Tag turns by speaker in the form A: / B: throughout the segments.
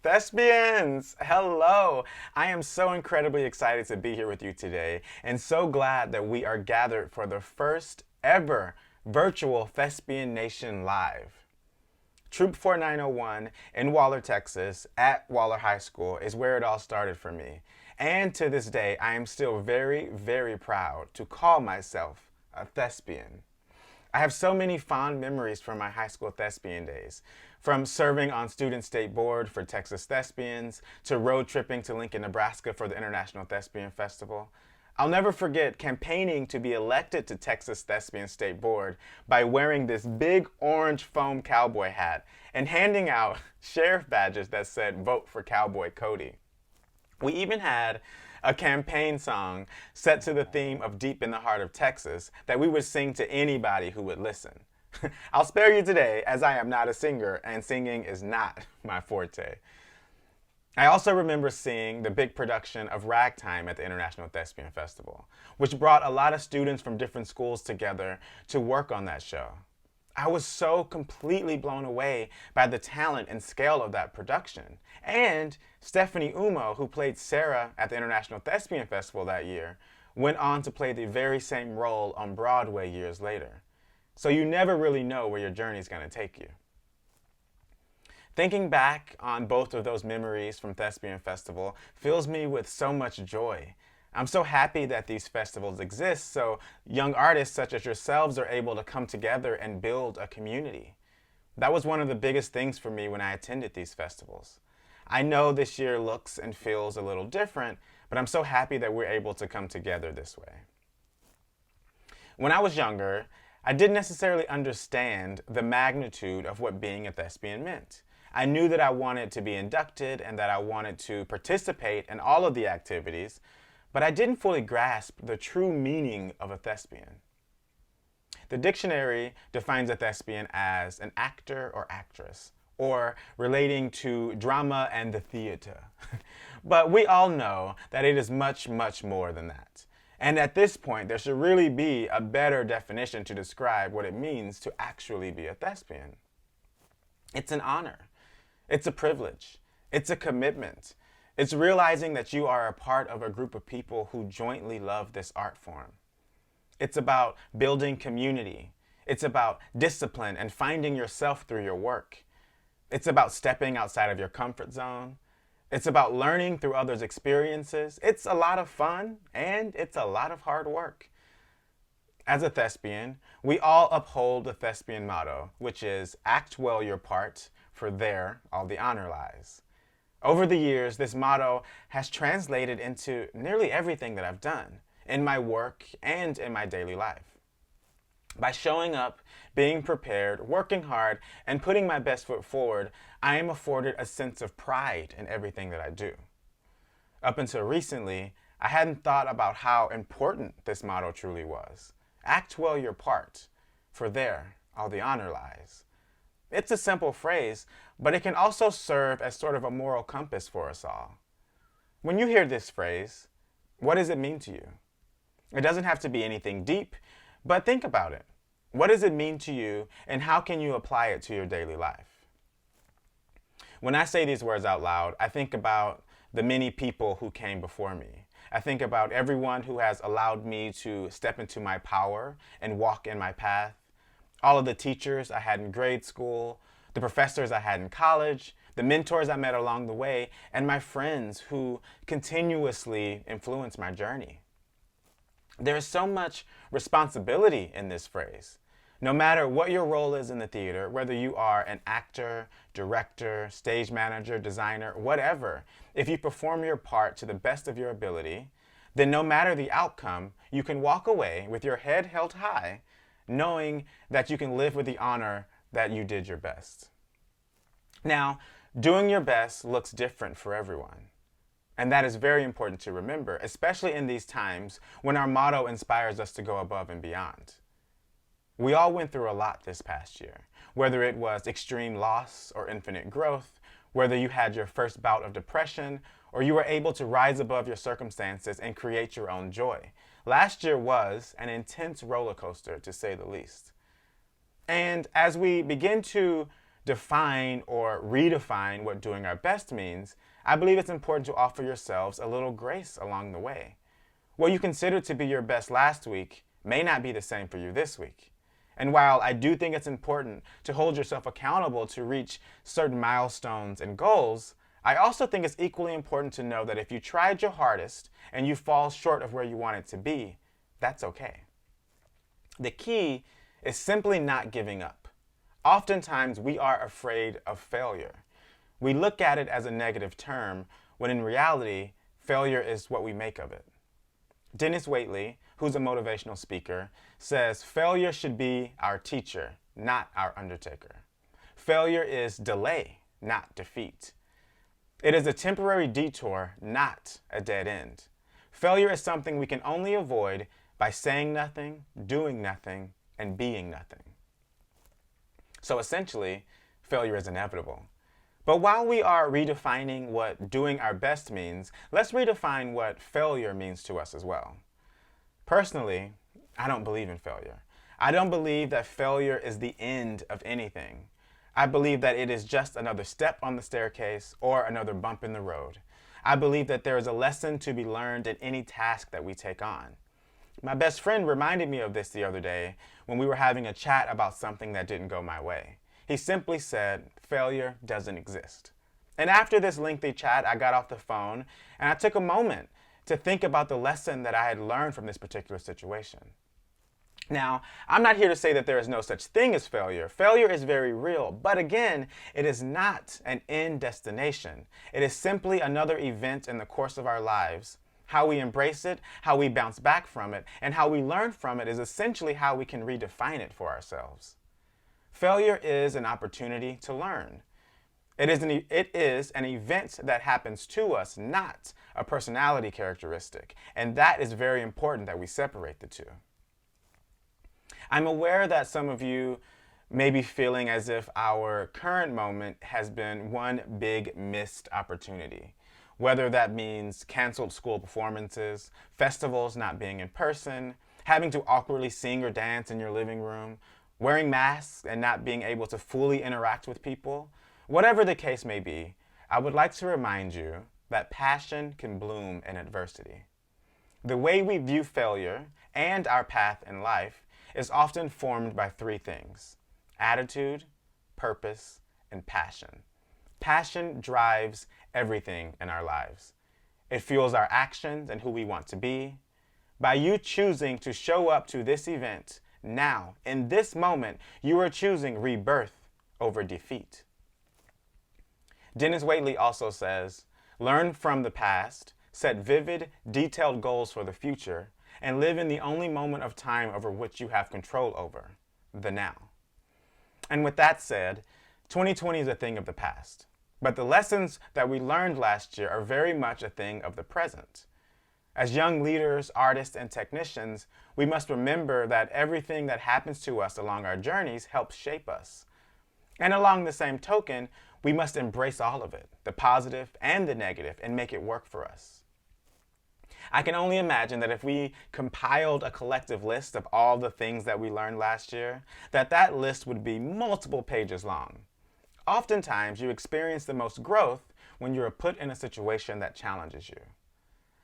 A: Thespians! Hello! I am so incredibly excited to be here with you today and so glad that we are gathered for the first ever virtual Thespian Nation Live. Troop 4901 in Waller, Texas at Waller High School is where it all started for me. And to this day, I am still very, very proud to call myself a thespian. I have so many fond memories from my high school thespian days, from serving on student state board for Texas Thespians to road tripping to Lincoln, Nebraska for the International Thespian Festival. I'll never forget campaigning to be elected to Texas Thespian State Board by wearing this big orange foam cowboy hat and handing out sheriff badges that said, "Vote for Cowboy Cody." We even had a campaign song set to the theme of Deep in the Heart of Texas that we would sing to anybody who would listen. I'll spare you today as I am not a singer and singing is not my forte. I also remember seeing the big production of Ragtime at the International Thespian Festival, which brought a lot of students from different schools together to work on that show. I was so completely blown away by the talent and scale of that production. And Stephanie Umo, who played Sarah at the International Thespian Festival that year, went on to play the very same role on Broadway years later. So you never really know where your journey is going to take you. Thinking back on both of those memories from Thespian Festival fills me with so much joy. I'm so happy that these festivals exist so young artists such as yourselves are able to come together and build a community. That was one of the biggest things for me when I attended these festivals. I know this year looks and feels a little different, but I'm so happy that we're able to come together this way. When I was younger, I didn't necessarily understand the magnitude of what being a thespian meant. I knew that I wanted to be inducted and that I wanted to participate in all of the activities, but I didn't fully grasp the true meaning of a thespian. The dictionary defines a thespian as an actor or actress, or relating to drama and the theater. But we all know that it is much, much more than that. And at this point, there should really be a better definition to describe what it means to actually be a thespian. It's an honor. It's a privilege. It's a commitment. It's realizing that you are a part of a group of people who jointly love this art form. It's about building community. It's about discipline and finding yourself through your work. It's about stepping outside of your comfort zone. It's about learning through others' experiences. It's a lot of fun and it's a lot of hard work. As a thespian, we all uphold the thespian motto, which is act well your part, for there all the honor lies. Over the years, this motto has translated into nearly everything that I've done in my work and in my daily life. By showing up, being prepared, working hard, and putting my best foot forward, I am afforded a sense of pride in everything that I do. Up until recently, I hadn't thought about how important this motto truly was. Act well your part, for there all the honor lies. It's a simple phrase, but it can also serve as sort of a moral compass for us all. When you hear this phrase, what does it mean to you? It doesn't have to be anything deep, but think about it. What does it mean to you, and how can you apply it to your daily life? When I say these words out loud, I think about the many people who came before me. I think about everyone who has allowed me to step into my power and walk in my path. All of the teachers I had in grade school, the professors I had in college, the mentors I met along the way, and my friends who continuously influenced my journey. There is so much responsibility in this phrase. No matter what your role is in the theater, whether you are an actor, director, stage manager, designer, whatever, if you perform your part to the best of your ability, then no matter the outcome, you can walk away with your head held high, knowing that you can live with the honor that you did your best. Now, doing your best looks different for everyone. And that is very important to remember, especially in these times when our motto inspires us to go above and beyond. We all went through a lot this past year, whether it was extreme loss or infinite growth, whether you had your first bout of depression, or you were able to rise above your circumstances and create your own joy. Last year was an intense roller coaster, to say the least. And as we begin to define or redefine what doing our best means, I believe it's important to offer yourselves a little grace along the way. What you considered to be your best last week may not be the same for you this week. And while I do think it's important to hold yourself accountable to reach certain milestones and goals, I also think it's equally important to know that if you tried your hardest and you fall short of where you want it to be, that's okay. The key is simply not giving up. Oftentimes, we are afraid of failure. We look at it as a negative term, when in reality, failure is what we make of it. Dennis Waitley, who's a motivational speaker, says failure should be our teacher, not our undertaker. Failure is delay, not defeat. It is a temporary detour, not a dead end. Failure is something we can only avoid by saying nothing, doing nothing, and being nothing. So essentially, failure is inevitable. But while we are redefining what doing our best means, let's redefine what failure means to us as well. Personally, I don't believe in failure. I don't believe that failure is the end of anything. I believe that it is just another step on the staircase or another bump in the road. I believe that there is a lesson to be learned in any task that we take on. My best friend reminded me of this the other day when we were having a chat about something that didn't go my way. He simply said, failure doesn't exist. And after this lengthy chat, I got off the phone and I took a moment to think about the lesson that I had learned from this particular situation. Now, I'm not here to say that there is no such thing as failure. Failure is very real, but again, it is not an end destination. It is simply another event in the course of our lives. How we embrace it, how we bounce back from it, and how we learn from it is essentially how we can redefine it for ourselves. Failure is an opportunity to learn. It is an event that happens to us, not a personality characteristic, and that is very important that we separate the two. I'm aware that some of you may be feeling as if our current moment has been one big missed opportunity. Whether that means canceled school performances, festivals not being in person, having to awkwardly sing or dance in your living room, wearing masks and not being able to fully interact with people. Whatever the case may be, I would like to remind you that passion can bloom in adversity. The way we view failure and our path in life is often formed by three things: attitude, purpose, and passion. Passion drives everything in our lives. It fuels our actions and who we want to be. By you choosing to show up to this event now, in this moment, you are choosing rebirth over defeat. Dennis Waitley also says, learn from the past, set vivid, detailed goals for the future, and live in the only moment of time over which you have control over, the now. And with that said, 2020 is a thing of the past. But the lessons that we learned last year are very much a thing of the present. As young leaders, artists, and technicians, we must remember that everything that happens to us along our journeys helps shape us. And along the same token, we must embrace all of it, the positive and the negative, and make it work for us. I can only imagine that if we compiled a collective list of all the things that we learned last year, that list would be multiple pages long. Oftentimes, you experience the most growth when you are put in a situation that challenges you.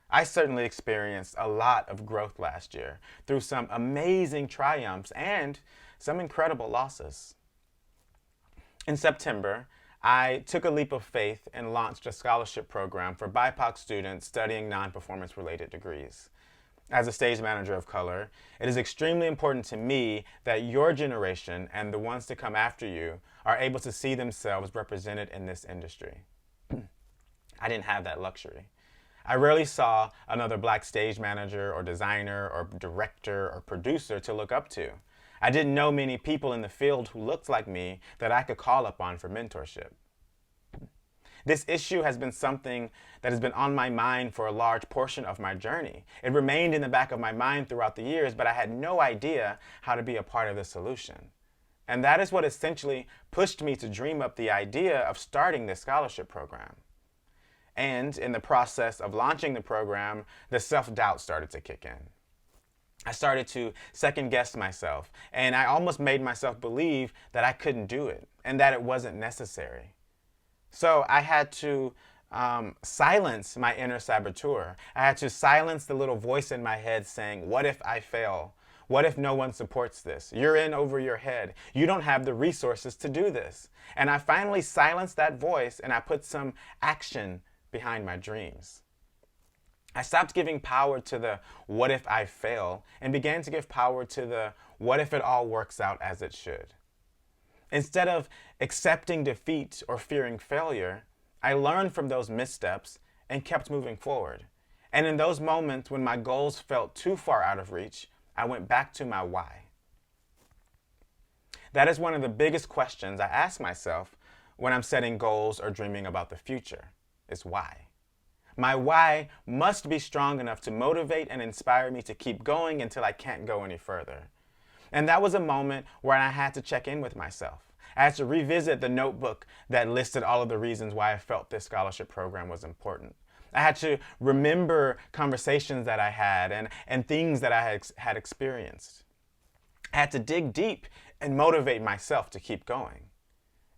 A: I certainly experienced a lot of growth last year through some amazing triumphs and some incredible losses. In September, I took a leap of faith and launched a scholarship program for BIPOC students studying non-performance related degrees. As a stage manager of color, it is extremely important to me that your generation and the ones to come after you are able to see themselves represented in this industry. I didn't have that luxury. I rarely saw another Black stage manager or designer or director or producer to look up to. I didn't know many people in the field who looked like me that I could call upon for mentorship. This issue has been something that has been on my mind for a large portion of my journey. It remained in the back of my mind throughout the years, but I had no idea how to be a part of the solution. And that is what essentially pushed me to dream up the idea of starting this scholarship program. And in the process of launching the program, the self-doubt started to kick in. I started to second guess myself, and I almost made myself believe that I couldn't do it. and that it wasn't necessary. So I had to silence my inner saboteur. I had to silence the little voice in my head saying, what if I fail? What if no one supports this? You're in over your head. You don't have the resources to do this. And I finally silenced that voice and I put some action behind my dreams. I stopped giving power to the what if I fail and began to give power to the what if it all works out as it should. Instead of accepting defeat or fearing failure, I learned from those missteps and kept moving forward. And in those moments when my goals felt too far out of reach, I went back to my why. That is one of the biggest questions I ask myself when I'm setting goals or dreaming about the future, is why. My why must be strong enough to motivate and inspire me to keep going until I can't go any further. And that was a moment where I had to check in with myself. I had to revisit the notebook that listed all of the reasons why I felt this scholarship program was important. I had to remember conversations that I had and things that I had experienced. I had to dig deep and motivate myself to keep going.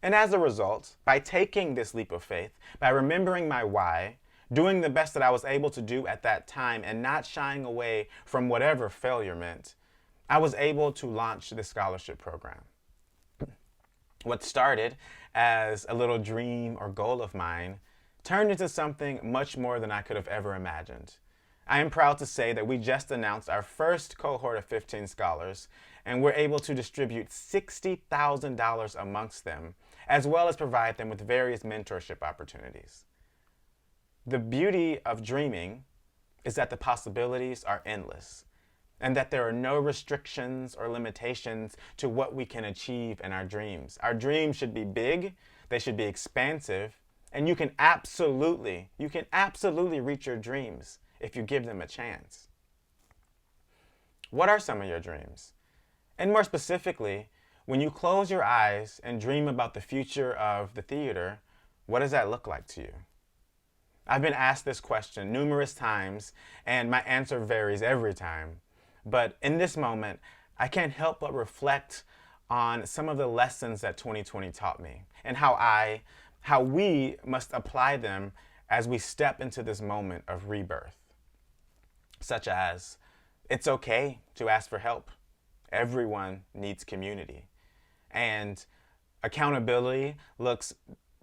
A: And as a result, by taking this leap of faith, by remembering my why, doing the best that I was able to do at that time and not shying away from whatever failure meant, I was able to launch this scholarship program. What started as a little dream or goal of mine turned into something much more than I could have ever imagined. I am proud to say that we just announced our first cohort of 15 scholars, and we're able to distribute $60,000 amongst them, as well as provide them with various mentorship opportunities. The beauty of dreaming is that the possibilities are endless, and that there are no restrictions or limitations to what we can achieve in our dreams. Our dreams should be big, they should be expansive, and you can absolutely reach your dreams if you give them a chance. What are some of your dreams? And more specifically, when you close your eyes and dream about the future of the theater, what does that look like to you? I've been asked this question numerous times, and my answer varies every time. But in this moment, I can't help but reflect on some of the lessons that 2020 taught me and how we must apply them as we step into this moment of rebirth. Such as, it's okay to ask for help. Everyone needs community. And accountability looks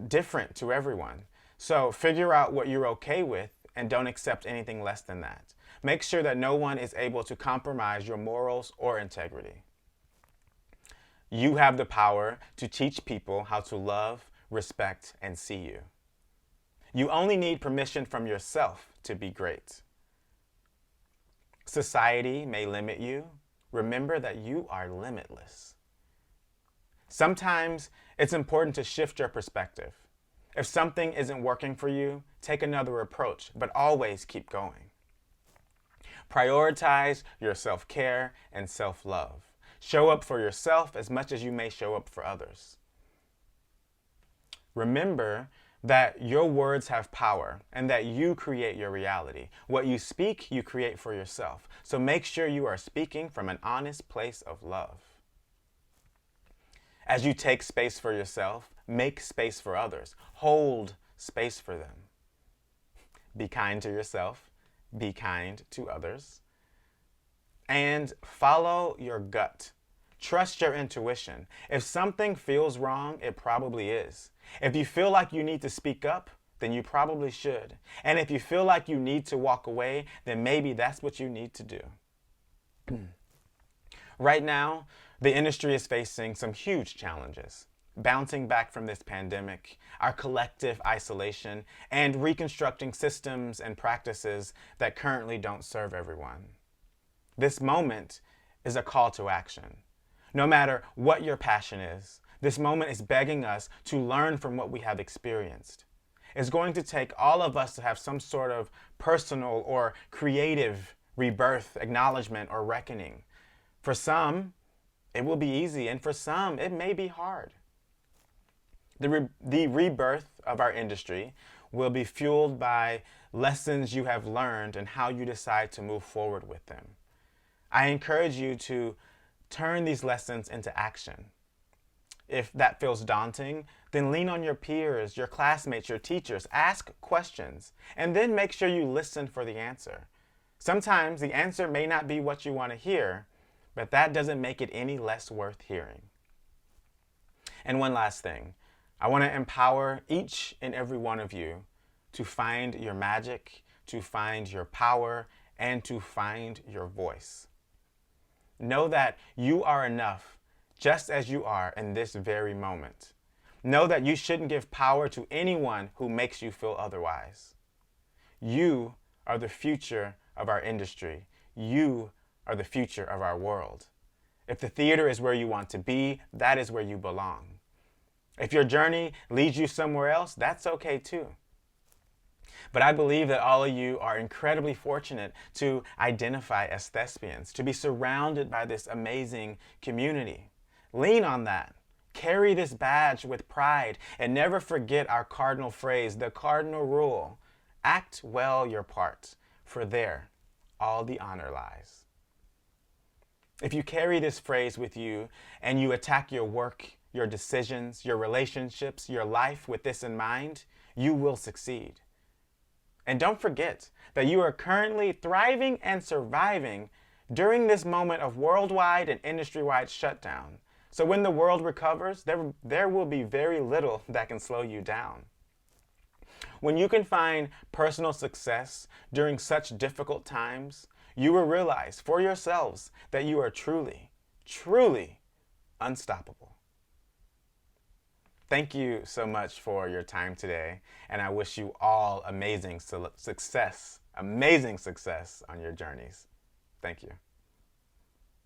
A: different to everyone. So figure out what you're okay with and don't accept anything less than that. Make sure that no one is able to compromise your morals or integrity. You have the power to teach people how to love, respect, and see you. You only need permission from yourself to be great. Society may limit you. Remember that you are limitless. Sometimes it's important to shift your perspective. If something isn't working for you, take another approach, but always keep going. Prioritize your self-care and self-love. Show up for yourself as much as you may show up for others. Remember that your words have power and that you create your reality. What you speak, you create for yourself. So make sure you are speaking from an honest place of love. As you take space for yourself, make space for others. Hold space for them. Be kind to yourself. Be kind to others. And follow your gut. Trust your intuition. If something feels wrong, it probably is. If you feel like you need to speak up, then you probably should. And if you feel like you need to walk away, then maybe that's what you need to do. Right now, the industry is facing some huge challenges. Bouncing back from this pandemic, our collective isolation, and reconstructing systems and practices that currently don't serve everyone. This moment is a call to action. No matter what your passion is, this moment is begging us to learn from what we have experienced. It's going to take all of us to have some sort of personal or creative rebirth, acknowledgement, or reckoning. For some, it will be easy, and for some, it may be hard. The rebirth of our industry will be fueled by lessons you have learned and how you decide to move forward with them. I encourage you to turn these lessons into action. If that feels daunting, then lean on your peers, your classmates, your teachers. Ask questions, and then make sure you listen for the answer. Sometimes the answer may not be what you want to hear, but that doesn't make it any less worth hearing. And one last thing, I want to empower each and every one of you to find your magic, to find your power, and to find your voice. Know that you are enough just as you are in this very moment. Know that you shouldn't give power to anyone who makes you feel otherwise. You are the future of our industry. You are the future of our world. If the theater is where you want to be, that is where you belong. If your journey leads you somewhere else, that's okay too. But I believe that all of you are incredibly fortunate to identify as thespians, to be surrounded by this amazing community. Lean on that. Carry this badge with pride and never forget our cardinal phrase, the cardinal rule. Act well your part, for there all the honor lies. If you carry this phrase with you and you attack your work, your decisions, your relationships, your life with this in mind, you will succeed. And don't forget that you are currently thriving and surviving during this moment of worldwide and industry-wide shutdown. So when the world recovers, there will be very little that can slow you down. When you can find personal success during such difficult times, you will realize for yourselves that you are truly, truly unstoppable. Thank you so much for your time today, and I wish you all amazing success on your journeys. Thank you.